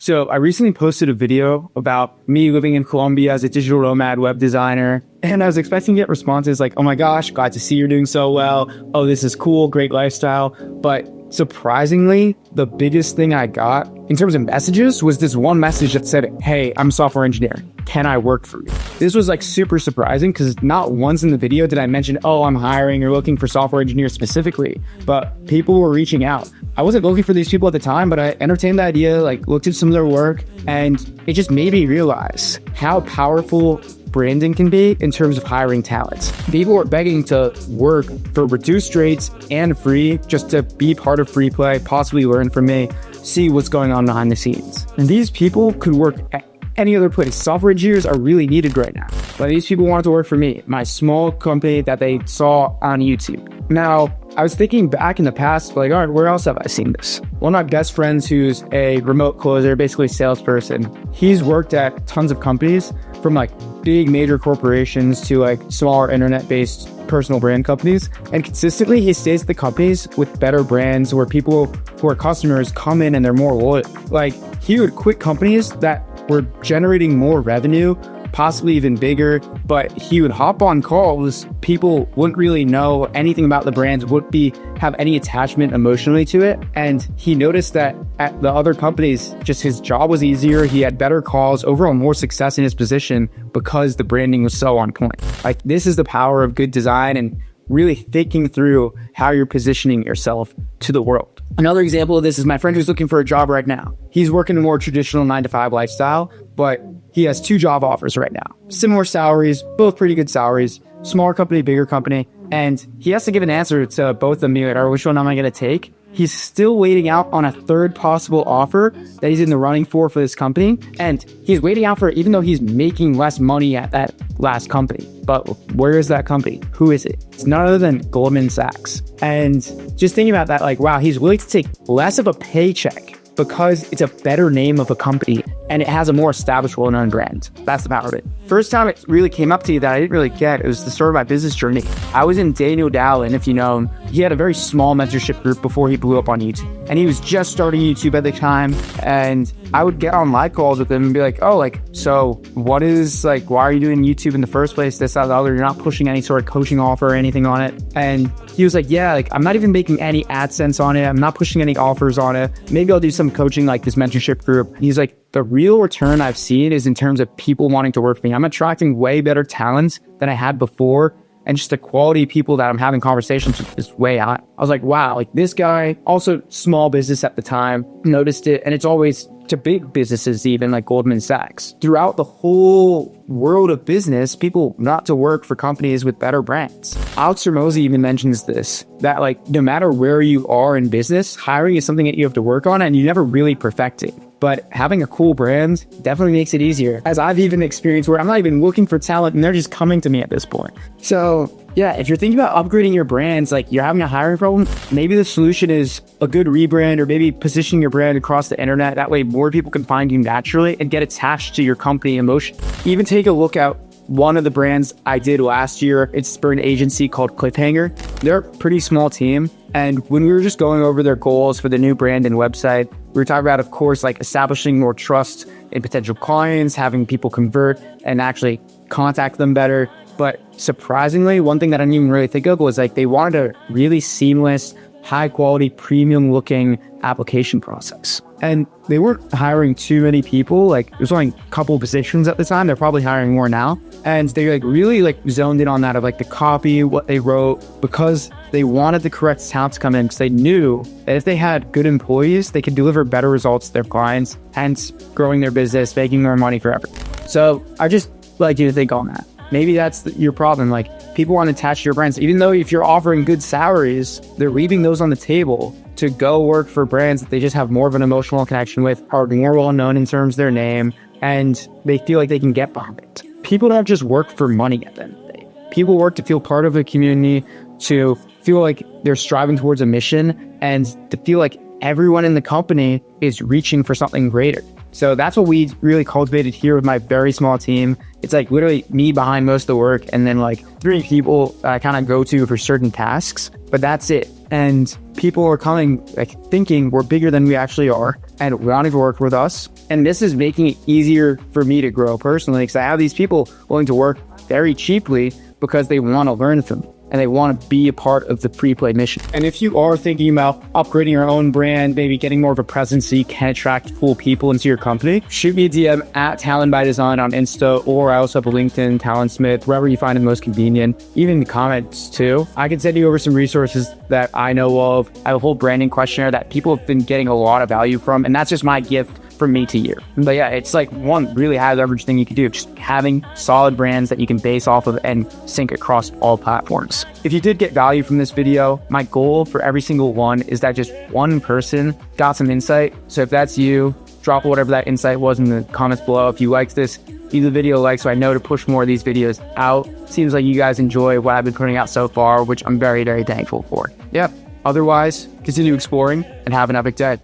So I recently posted a video about me living in Colombia as a digital nomad web designer. And I was expecting to get responses like, oh my gosh, glad to see you're doing so well. Oh, this is cool, great lifestyle. But surprisingly, the biggest thing I got in terms of messages was this one message that said, hey, I'm a software engineer. Can I work for you? This was like super surprising because not once in the video did I mention, oh, I'm hiring or looking for software engineers specifically, but people were reaching out. I wasn't looking for these people at the time, but I entertained the idea, like looked at some of their work, and it just made me realize how powerful branding can be in terms of hiring talent. People were begging to work for reduced rates and free just to be part of Freeplay, possibly learn from me, see what's going on behind the scenes. And these people could work at any other place. Software engineers are really needed right now. But these people wanted to work for me, my small company that they saw on YouTube. Now, I was thinking back in the past, like, all right, where else have I seen this? One of my best friends who's a remote closer, basically salesperson, he's worked at tons of companies from like big major corporations to like smaller internet-based personal brand companies. And consistently, he stays at the companies with better brands where people who are customers come in and they're more loyal. Like, he would quit companies that were generating more revenue, possibly even bigger, but he would hop on calls. People wouldn't really know anything about the brands, wouldn't have any attachment emotionally to it. And he noticed that at the other companies, just his job was easier. He had better calls, overall more success in his position because the branding was so on point. Like, this is the power of good design and really thinking through how you're positioning yourself to the world. Another example of this is my friend who's looking for a job right now. He's working a more traditional 9-to-5 lifestyle, but he has 2 job offers right now. Similar salaries, both pretty good salaries, smaller company, bigger company. And he has to give an answer to both of them. Like, which one am I going to take? He's still waiting out on a third possible offer that he's in the running for this company. And he's waiting out for it even though he's making less money at that last company. But where is that company? Who is it? It's none other than Goldman Sachs. And just thinking about that, like, wow, he's willing to take less of a paycheck because it's a better name of a company and it has a more established, well-known brand. That's the power of it. First time it really came up to you that I didn't really get, it was the start of my business journey. I was in Daniel Talon, if you know him. He had a very small mentorship group before he blew up on YouTube. And he was just starting YouTube at the time. And I would get on live calls with him and be like, oh, like, so what is, like, why are you doing YouTube in the first place? This, that, the other. You're not pushing any sort of coaching offer or anything on it. And he was like, yeah, like, I'm not even making any AdSense on it. I'm not pushing any offers on it. Maybe I'll do some coaching like this mentorship group. He's like, the real return I've seen is in terms of people wanting to work for me. I'm attracting way better talent than I had before. And just the quality of people that I'm having conversations with is way high. I was like, wow, like this guy, also small business at the time, noticed it. And it's always to big businesses, even like Goldman Sachs. Throughout the whole world of business, people not to work for companies with better brands. Alex Hormozi even mentions this, that like no matter where you are in business, hiring is something that you have to work on and you never really perfect it. But having a cool brand definitely makes it easier. As I've even experienced where I'm not even looking for talent and they're just coming to me at this point. So yeah, if you're thinking about upgrading your brands, like you're having a hiring problem, maybe the solution is a good rebrand or maybe positioning your brand across the internet. That way more people can find you naturally and get attached to your company emotion. Even take a look at one of the brands I did last year. It's for an agency called Cliffhanger. They're a pretty small team. And when we were just going over their goals for the new brand and website, we were talking about, of course, like establishing more trust in potential clients, having people convert and actually contact them better. But surprisingly, one thing that I didn't even really think of was like they wanted a really seamless, high quality, premium looking application process. And they weren't hiring too many people. Like there's only a couple positions at the time. They're probably hiring more now. And they like really like zoned in on that of like the copy, what they wrote, because they wanted the correct talent to come in because they knew that if they had good employees, they could deliver better results to their clients, hence growing their business, making more money forever. So I just like you to think on that. Maybe that's your problem. Like people want to attach to your brands, even though if you're offering good salaries, they're leaving those on the table to go work for brands that they just have more of an emotional connection with, are more well known in terms of their name, and they feel like they can get behind it. People don't just work for money at the end of the day. People work to feel part of a community, to feel like they're striving towards a mission, and to feel like everyone in the company is reaching for something greater. So that's what we really cultivated here with my very small team. It's like literally me behind most of the work and then like 3 people I kind of go to for certain tasks, but that's it. And people are coming, like, thinking we're bigger than we actually are and wanting to work with us. And this is making it easier for me to grow personally, because I have these people willing to work very cheaply because they want to learn from me and they want to be a part of the Freeplay mission. And if you are thinking about upgrading your own brand, maybe getting more of a presence so you can attract cool people into your company, shoot me a DM at Talon by Design on Insta, or I also have a LinkedIn, Talon Smith, wherever you find it most convenient. Even in the comments too. I can send you over some resources that I know of. I have a whole branding questionnaire that people have been getting a lot of value from, and that's just my gift from me to you. But yeah, it's like one really high leverage thing you can do, just having solid brands that you can base off of and sync across all platforms. If you did get value from this video, my goal for every single one is that just one person got some insight. So if that's you, drop whatever that insight was in the comments below. If you liked this, leave the video a like so I know to push more of these videos out. Seems like you guys enjoy what I've been putting out so far, which I'm very, very thankful for. Yep. Otherwise, continue exploring and have an epic day.